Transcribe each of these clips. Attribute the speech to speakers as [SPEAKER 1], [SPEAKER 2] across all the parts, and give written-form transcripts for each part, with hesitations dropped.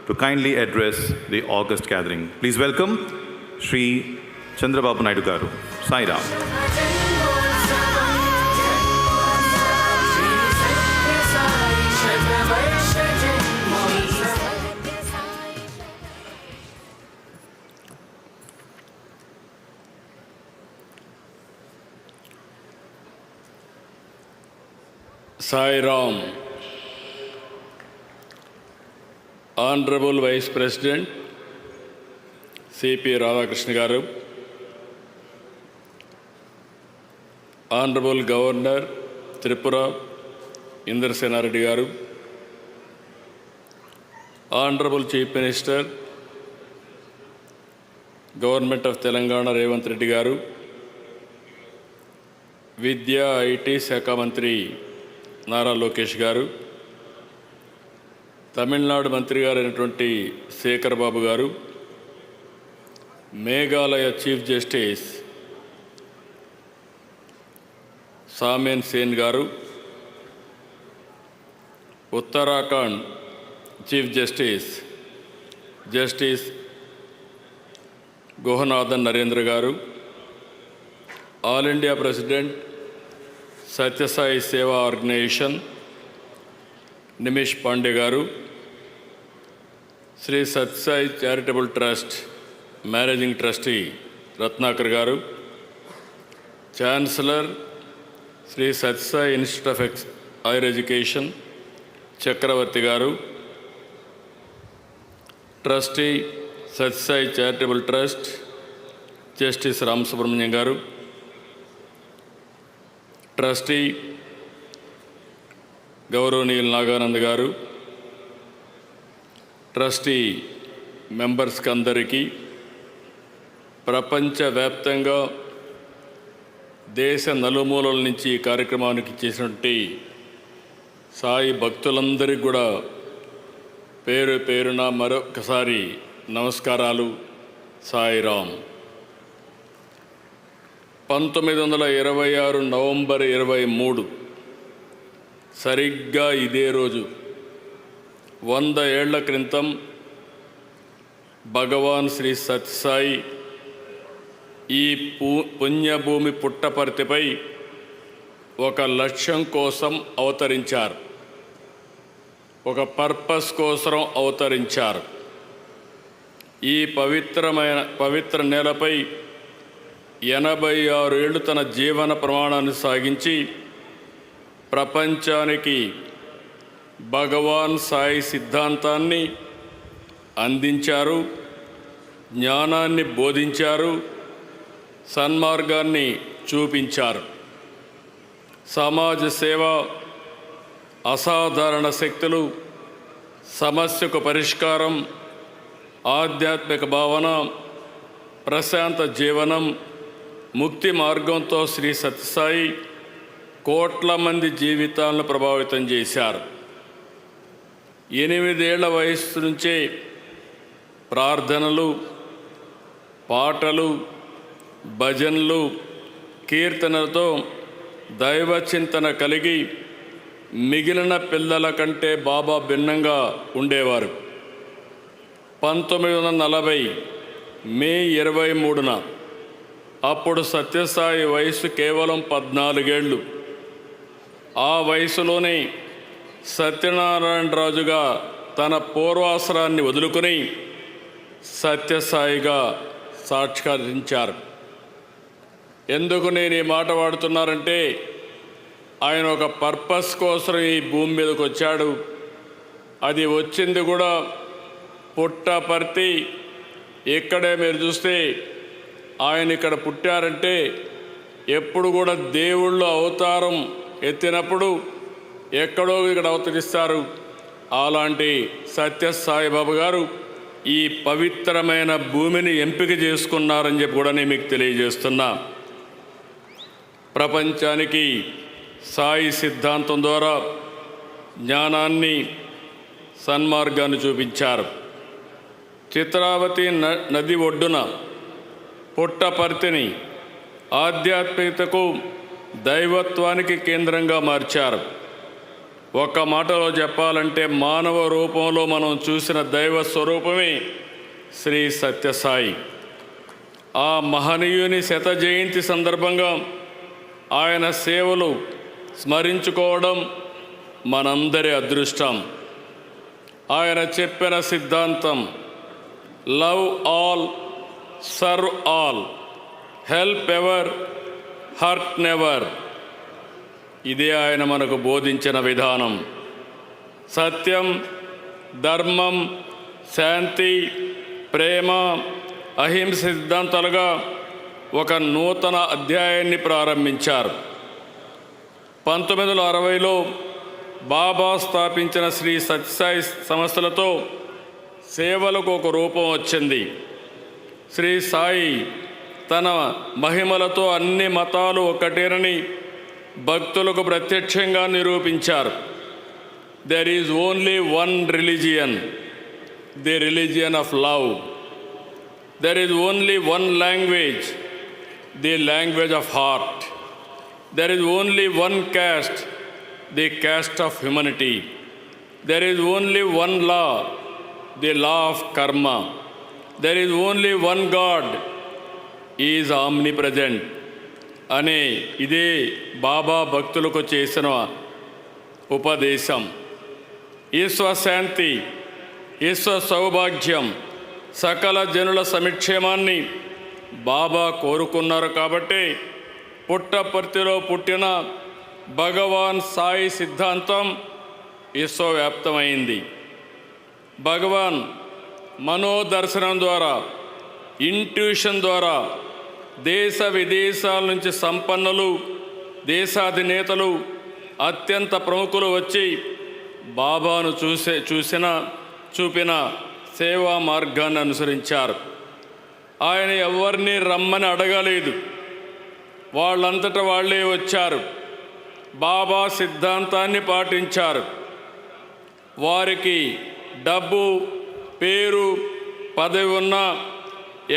[SPEAKER 1] to kindly address the August gathering. Please welcome Sri Chandrababu Naidu Garu. Sai Ram.
[SPEAKER 2] Sai Ram. Honorable Vice President C.P. Radhakrishna Garu, Honorable Governor Tripura Indrasena Reddy Garu, Honorable Chief Minister Government of Telangana Revanth Reddy Garu, Vidya IT Shakha Mantri Nara Lokesh Garu, Tamil Nadu మంత్రి గారు అయినటువంటి శేఖర్ బాబు గారు, Meghalaya chief justice సామెన్ Sen గారు, Uttarakhand chief justice Guhanathan Narendra గారు, all India president Sathya Sai సేవా organisation Nimish Pandey గారు, Shri Sathya Sai charitable trust managing trustee Ratnakar గారు, chancellor Shri Sathya Sai institute of higher education చక్రవర్తి గారు, trustee Sathya Sai charitable trust justice Ramasubramanian గారు, ట్రస్టీ గౌరవనీయులు నాగానంద్ గారు, ట్రస్టీ మెంబర్స్కి అందరికీ, ప్రపంచవ్యాప్తంగా దేశ నలుమూలల నుంచి ఈ కార్యక్రమానికి చేసినటువంటి సాయి భక్తులందరికీ కూడా పేరు పేరున మరొకసారి నమస్కారాలు. సాయిరామ్. 1926 నవంబర్ 23 సరిగ్గా ఇదే రోజు 100 ఏళ్ల క్రితం భగవాన్ శ్రీ సత్యసాయి ఈ పుణ్యభూమి పుట్టపర్తిపై ఒక లక్ష్యం కోసం అవతరించారు, ఒక పర్పస్ కోసం అవతరించారు. ఈ పవిత్ర నేలపై 86 ఏళ్ళు తన జీవన ప్రమాణాన్ని సాగించి ప్రపంచానికి భగవాన్ సాయి సిద్ధాంతాన్ని అందించారు, జ్ఞానాన్ని బోధించారు, సన్మార్గాన్ని చూపించారు. సమాజ సేవ, అసాధారణ శక్తులు, సమస్యకు పరిష్కారం, ఆధ్యాత్మిక భావన, ప్రశాంత జీవనం, ముక్తి మార్గంతో శ్రీ సత్యసాయి కోట్ల మంది జీవితాలను ప్రభావితం చేశారు. 8 ఏళ్ల వయస్సు నుంచే ప్రార్థనలు, పాటలు, భజనలు, కీర్తనలతో దైవ చింతన కలిగి మిగిలిన పిల్లల కంటే బాబా భిన్నంగా ఉండేవారు. 1940 మే 23న అప్పుడు సత్యసాయి వయసు కేవలం 14 ఏళ్ళు. ఆ వయసులోనే సత్యనారాయణరాజుగా తన పూర్వాశ్రాన్ని వదులుకొని సత్యసాయిగా సాక్షాత్కరించారు. ఎందుకు నేను ఈ మాట వాడుతున్నారంటే, ఆయన ఒక పర్పస్ కోసం ఈ భూమి మీదకి వచ్చాడు. అది వచ్చింది కూడా పుట్టపర్తి. ఇక్కడే మీరు చూస్తే ఆయన ఇక్కడ పుట్టారంటే, ఎప్పుడు కూడా దేవుళ్ళు అవతారం ఎత్తినప్పుడు ఎక్కడో ఇక్కడ అవతరిస్తారు. అలాంటి సత్యసాయిబాబా గారు ఈ పవిత్రమైన భూమిని ఎంపిక చేసుకున్నారని చెప్పి కూడా నేను మీకు తెలియజేస్తున్నా. ప్రపంచానికి సాయి సిద్ధాంతం ద్వారా జ్ఞానాన్ని, సన్మార్గాన్ని చూపించారు. చిత్రావతి నది ఒడ్డున పుట్టపర్తిని ఆధ్యాత్మికతకు, దైవత్వానికి కేంద్రంగా మార్చారు. ఒక్క మాటలో చెప్పాలంటే మానవ రూపంలో మనం చూసిన దైవ స్వరూపమే శ్రీ సత్యసాయి. ఆ మహనీయుని శత జయంతి సందర్భంగా ఆయన సేవలు స్మరించుకోవడం మనందరి అదృష్టం. ఆయన చెప్పిన సిద్ధాంతం love all, serve all, help ever, hurt never. ఇదే ఆయన మనకు బోధించిన విధానం. సత్యం, ధర్మం, శాంతి, ప్రేమ, అహింస సిద్ధాంతాలుగా ఒక నూతన అధ్యాయాన్ని ప్రారంభించారు. 1960లో బాబా స్థాపించిన శ్రీ సత్యసాయి సంస్థలతో సేవలకు ఒక రూపం వచ్చింది. శ్రీ సాయి తన మహిమలతో అన్ని మతాలు ఒకటేనని భక్తులకు ప్రత్యక్షంగా నిరూపించారు. There is only one religion, the religion of love. There is only one language, the language of heart. There is only one caste, the caste of humanity. There is only one law, the law of karma. There is only one God, he is omnipresent. అనే ఇదే బాబా భక్తులకు చేసిన ఉపదేశం. ఈశ్వశాంతి, ఈశ్వర సౌభాగ్యం, సకల జనుల సమిక్షేమాన్ని బాబా కోరుకున్నారు. కాబట్టి పుట్టపర్తిలో పుట్టిన భగవాన్ సాయి సిద్ధాంతం విశ్వవ్యాప్తమైంది. భగవాన్ మనోదర్శనం ద్వారా, ఇంట్యూషన్ ద్వారా దేశ విదేశాల నుంచి సంపన్నులు, దేశాధినేతలు, అత్యంత ప్రముఖులు వచ్చి బాబాను చూపిన సేవా మార్గాన్ని అనుసరించారు. ఆయన ఎవరిని రమ్మని అడగలేదు, వాళ్ళంతటా వాళ్ళే వచ్చారు. బాబా సిద్ధాంతాన్ని పాటించారు. వారికి డబ్బు, పేరు, పదవి ఉన్నా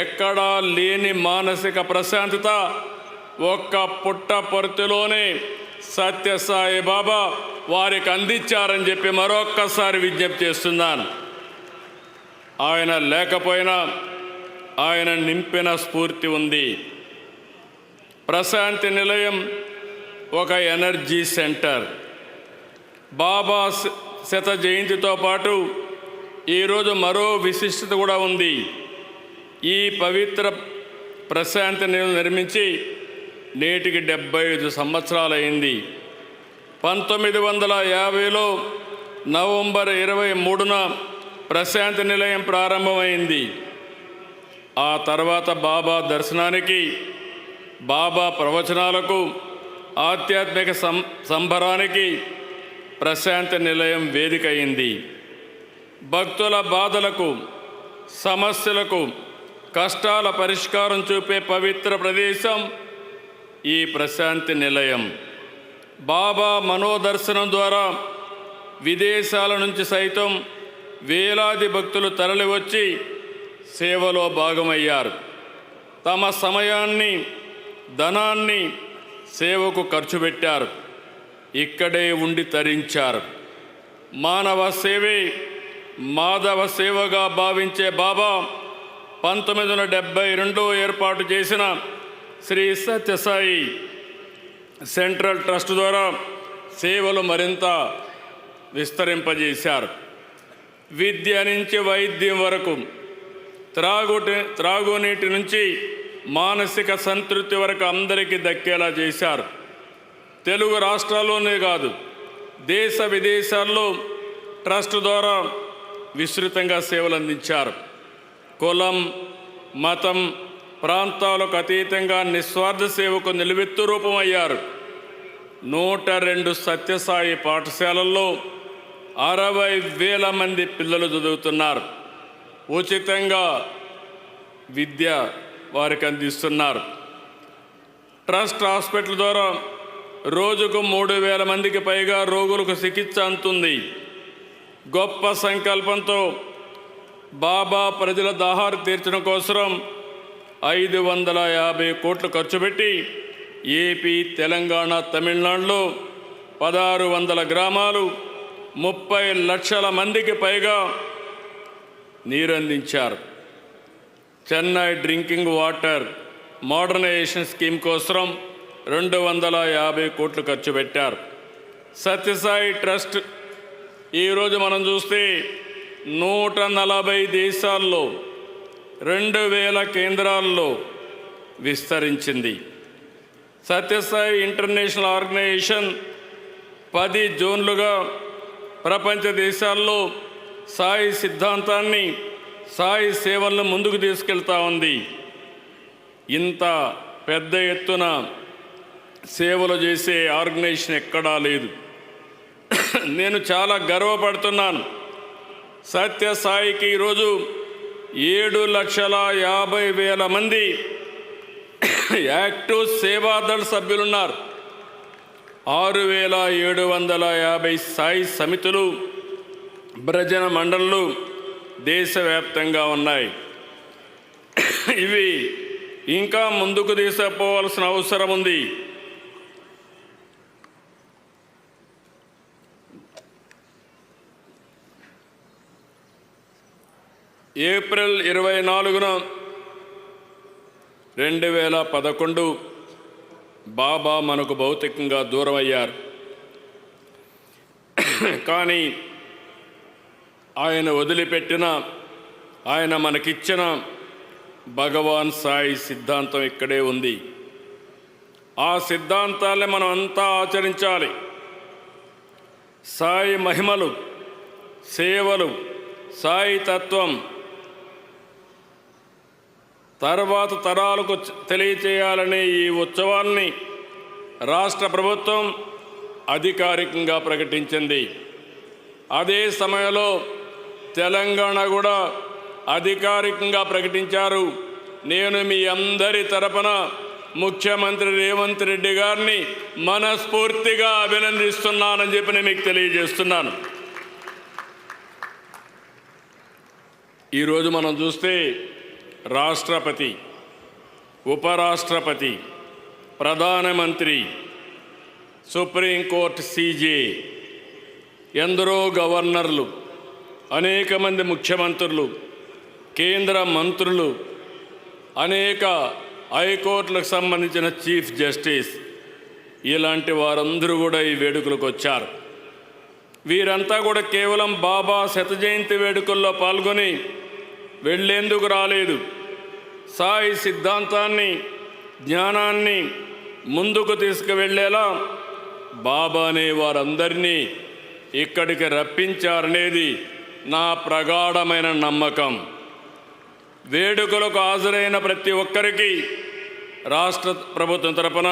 [SPEAKER 2] ఎక్కడా లేని మానసిక ప్రశాంతత ఒక్క పుట్టపర్తిలోనే సత్యసాయి బాబా వారికి అందించారని చెప్పి మరొక్కసారి విజ్ఞప్తి చేస్తున్నాను. ఆయన లేకపోయినా ఆయన నింపిన స్ఫూర్తి ఉంది. ప్రశాంతి నిలయం ఒక ఎనర్జీ సెంటర్. బాబా శత జయంతితో పాటు ఈరోజు మరో విశిష్టత కూడా ఉంది. ఈ పవిత్ర ప్రశాంతి నిలయం నిర్మించి నేటికి 75 సంవత్సరాలైంది. 1950లో నవంబర్ 23న ప్రశాంతి నిలయం ప్రారంభమైంది. ఆ తర్వాత బాబా దర్శనానికి, బాబా ప్రవచనాలకు, ఆధ్యాత్మిక సంబరానికి ప్రశాంతి నిలయం వేదిక అయింది. భక్తుల బాధలకు, సమస్యలకు, కష్టాల పరిష్కారం చూపే పవిత్ర ప్రదేశం ఈ ప్రశాంతి నిలయం. బాబా మనోదర్శనం ద్వారా విదేశాల నుంచి సైతం వేలాది భక్తులు తరలివచ్చి సేవలో భాగమయ్యారు. తమ సమయాన్ని, ధనాన్ని సేవకు ఖర్చు పెట్టారు. ఇక్కడే ఉండి తరించారు. మానవ సేవే మాధవ సేవగా భావించే బాబా 1972 ఏర్పాటు చేసిన శ్రీ సత్యసాయి సెంట్రల్ ట్రస్ట్ ద్వారా సేవలు మరింత విస్తరింపజేశారు. విద్య నుంచి వైద్యం వరకు, త్రాగునీటి నుంచి మానసిక సంతృప్తి వరకు అందరికీ దక్కేలా చేశారు. తెలుగు రాష్ట్రాల్లోనే కాదు, దేశ విదేశాల్లో ట్రస్ట్ ద్వారా విస్తృతంగా సేవలు అందించారు. కులం, మతం, ప్రాంతాలకు అతీతంగా నిస్వార్థ సేవకు నిలువెత్తు రూపమయ్యారు. 102 సత్యసాయి పాఠశాలల్లో 60,000 మంది పిల్లలు చదువుతున్నారు. ఉచితంగా విద్య వారికి అందిస్తున్నారు. ట్రస్ట్ హాస్పిటల్ ద్వారా రోజుకు 3,000 మందికి పైగా రోగులకు చికిత్స అందుతుంది. గొప్ప సంకల్పంతో బాబా ప్రజల దాహాలు తీర్చడం కోసం 550 కోట్లు ఖర్చు పెట్టి ఏపీ, తెలంగాణ, తమిళనాడులో 1600 గ్రామాలు 30 లక్షల మందికి పైగా నీరందించారు. Chennai drinking water modernisation scheme కోసం 250 కోట్లు ఖర్చు పెట్టారు. సత్యసాయి ట్రస్ట్ ఈరోజు మనం చూస్తే 140 దేశాల్లో 2000 కేంద్రాల్లో విస్తరించింది. సత్యసాయి ఇంటర్నేషనల్ ఆర్గనైజేషన్ 10 జోన్లుగా ప్రపంచ దేశాల్లో సాయి సిద్ధాంతాన్ని, సాయి సేవలను ముందుకు తీసుకెళ్తా ఉంది. ఇంత పెద్ద ఎత్తున సేవలు చేసే ఆర్గనైజేషన్ ఎక్కడా లేదు. నేను చాలా గర్వపడుతున్నాను. సత్యసాయికి ఈరోజు 7,50,000 మంది యాక్టివ్ సేవాదళ సభ్యులున్నారు. 6,750 సాయి సమితులు, భజన మండళ్ళు దేశవ్యాప్తంగా ఉన్నాయి. ఇవి ఇంకా ముందుకు తీసుకుపోవాల్సిన అవసరం ఉంది. ఏప్రిల్ 24న 2011 బాబా మనకు భౌతికంగా దూరం అయ్యారు. కానీ ఆయన వదిలిపెట్టిన, ఆయన మనకిచ్చిన భగవాన్ సాయి సిద్ధాంతం ఇక్కడే ఉంది. ఆ సిద్ధాంతాలే మనం అంతా ఆచరించాలి. సాయి మహిమలు, సేవలు, సాయి తత్వం తర్వాత తరాలకు తెలియచేయాలనే ఈ ఉత్సవాల్ని రాష్ట్ర ప్రభుత్వం అధికారికంగా ప్రకటించింది. అదే సమయంలో తెలంగాణ కూడా అధికారికంగా ప్రకటించారు. నేను మీ అందరి తరపున ముఖ్యమంత్రి రేవంత్ రెడ్డి గారిని మనస్ఫూర్తిగా అభినందిస్తున్నానని చెప్పి నేను మీకు తెలియజేస్తున్నాను. ఈరోజు మనం చూస్తే రాష్ట్రపతి, ఉపరాష్ట్రపతి, ప్రధానమంత్రి, సుప్రీంకోర్టు సీజే, ఎందరో గవర్నర్లు, అనేక మంది ముఖ్యమంత్రులు, కేంద్ర మంత్రులు, అనేక హైకోర్టులకు సంబంధించిన చీఫ్ జస్టిస్, ఇలాంటి వారందరూ కూడా ఈ వేడుకలకు వచ్చారు. వీరంతా కూడా కేవలం బాబా శత జయంతి వేడుకల్లో పాల్గొని వెళ్ళేందుకు రాలేదు. సాయి సిద్ధాంతాన్ని, జ్ఞానాన్ని ముందుకు తీసుకువెళ్ళేలా బాబానే వారందరినీ ఇక్కడికి రప్పించారనేది నా ప్రగాఢమైన నమ్మకం. వేడుకలకు హాజరైన ప్రతి ఒక్కరికి రాష్ట్ర ప్రభుత్వం తరపున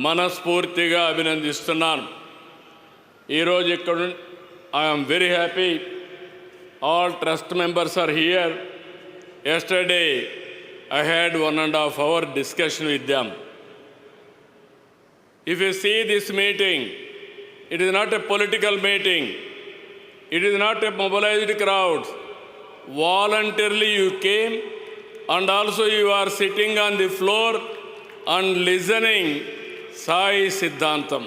[SPEAKER 2] మనస్ఫూర్తిగా అభినందిస్తున్నాను. ఈరోజు ఇక్కడ I'm very happy. All trust members are here. Yesterday, I had 1.5 hour discussion with them. If you see this meeting, it is not a political meeting. It is not a mobilized crowd. Voluntarily you came, and also you are sitting on the floor and listening Sai Siddhantam.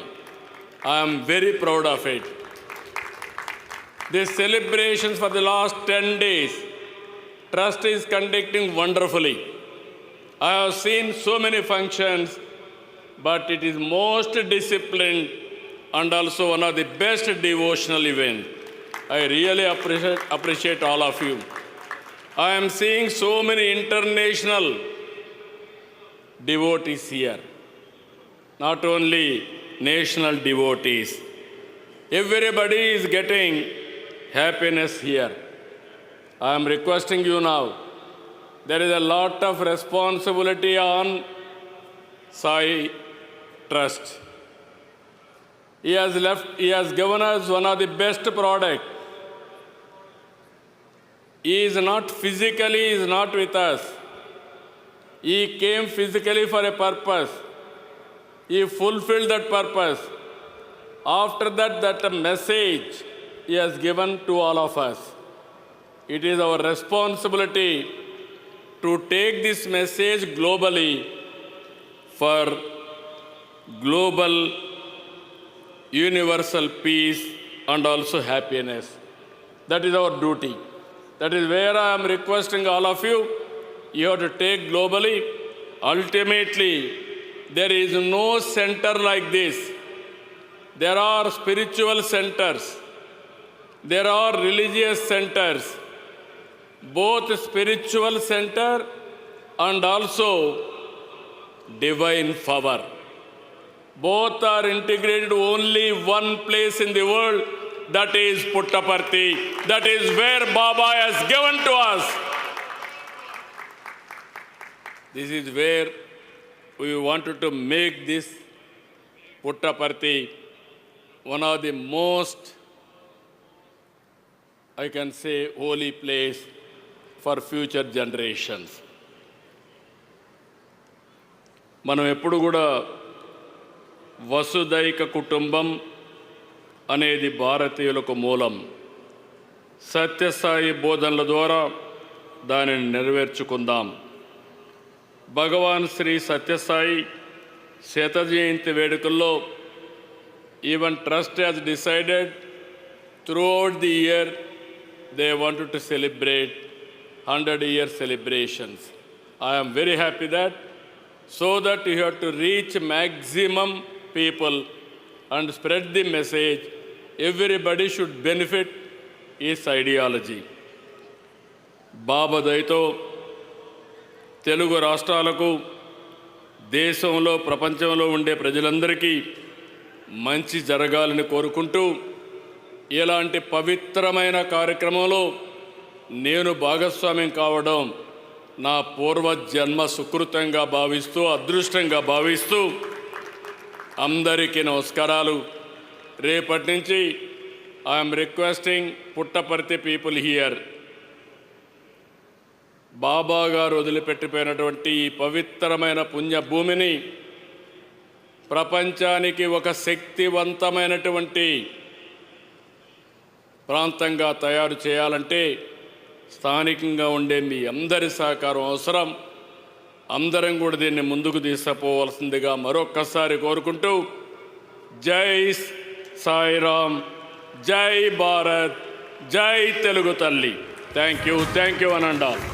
[SPEAKER 2] I am very proud of it. The celebrations for the last 10 days, Trust is conducting wonderfully. I have seen so many functions, but it is most disciplined and also one of the best devotional events. I really appreciate all of you. I am seeing so many international devotees here, not only national devotees. Everybody is getting happiness here. I am requesting you now, there is a lot of responsibility on Sai Trust. He has given us one of the best product. He is not physically, he is not with us. He came physically for a purpose. He fulfilled that purpose. After that, that message He has given to all of us. It is our responsibility to take this message globally for global universal peace and also happiness. That is our duty. That is where I am requesting all of you. You have to take globally. Ultimately, there is no center like this. There are spiritual centers. There are religious centers. Both spiritual center and also divine power. Both are integrated only one place in the world, that is Puttaparthi. That is where Baba has given to us. This is where we wanted to make this Puttaparthi one of the most, I can say, holy place for future generations. మనం ఎప్పుడు కూడా వసుదైక కుటుంబం అనేది భారతీయులకు మూలం. సత్యసాయి బోధనల ద్వారా దానిని నెరవేర్చుకుందాం. భగవాన్ శ్రీ సత్యసాయి శత జయంతి వేడుకల్లో even trust has decided throughout the year they wanted to celebrate 100-year celebrations. I am very happy that, so that you have to reach maximum people and spread the message. Everybody should benefit his ideology. బాబా దయతో తెలుగు రాష్ట్రాలకు, దేశంలో, ప్రపంచంలో ఉండే ప్రజలందరికీ మంచి జరగాలని కోరుకుంటూ, ఇలాంటి పవిత్రమైన కార్యక్రమంలో నేను భాగస్వామ్యం కావడం నా పూర్వజన్మ సుకృతంగా భావిస్తూ, అదృష్టంగా భావిస్తూ అందరికీ నమస్కారాలు. రేపటి నుంచి I'm requesting Puttaparthi people here, Baba గారు వదిలిపెట్టిపోయినటువంటి ఈ పవిత్రమైన పుణ్యభూమిని ప్రపంచానికి ఒక శక్తివంతమైనటువంటి ప్రాంతంగా తయారు చేయాలంటే స్థానికంగా ఉండే మీ అందరి సహకారం అవసరం. అందరం కూడా దీన్ని ముందుకు తీసుకుపోవాల్సిందిగా మరొక్కసారి కోరుకుంటూ, జై సాయిరామ్, జై భారత్, జై తెలుగు తల్లి. థ్యాంక్ యూ అనండి ఆల్.